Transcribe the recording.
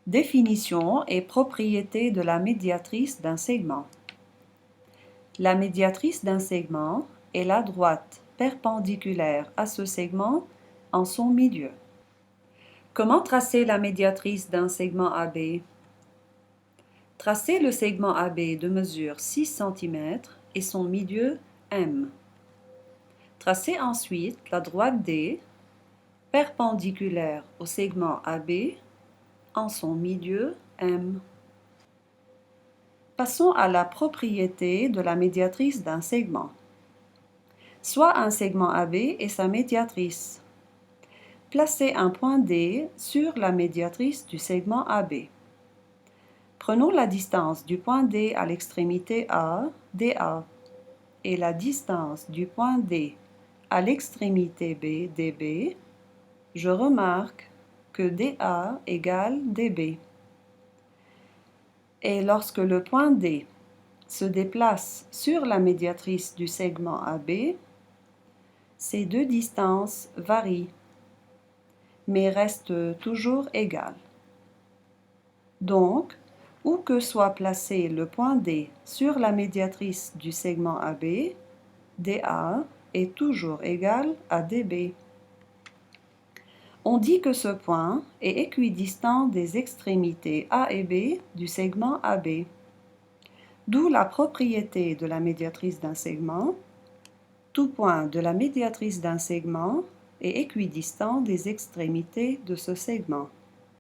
Définition et propriétés de la médiatrice d'un segment. La médiatrice d'un segment est la droite perpendiculaire à ce segment en son milieu. Comment tracer la médiatrice d'un segment AB? Tracez le segment AB de mesure 6 cm et son milieu M. Tracez ensuite la droite D perpendiculaire au segment AB en son milieu M. Passons à la propriété de la médiatrice d'un segment. Soit un segment AB et sa médiatrice. Placez un point D sur la médiatrice du segment AB. Prenons la distance du point D à l'extrémité A, DA, et la distance du point D à l'extrémité B, DB. Je remarque que DA égale DB. Et lorsque le point D se déplace sur la médiatrice du segment AB, ces deux distances varient, mais restent toujours égales. Donc, où que soit placé le point D sur la médiatrice du segment AB, DA est toujours égal à DB. On dit que ce point est équidistant des extrémités A et B du segment AB. D'où la propriété de la médiatrice d'un segment. Tout point de la médiatrice d'un segment est équidistant des extrémités de ce segment.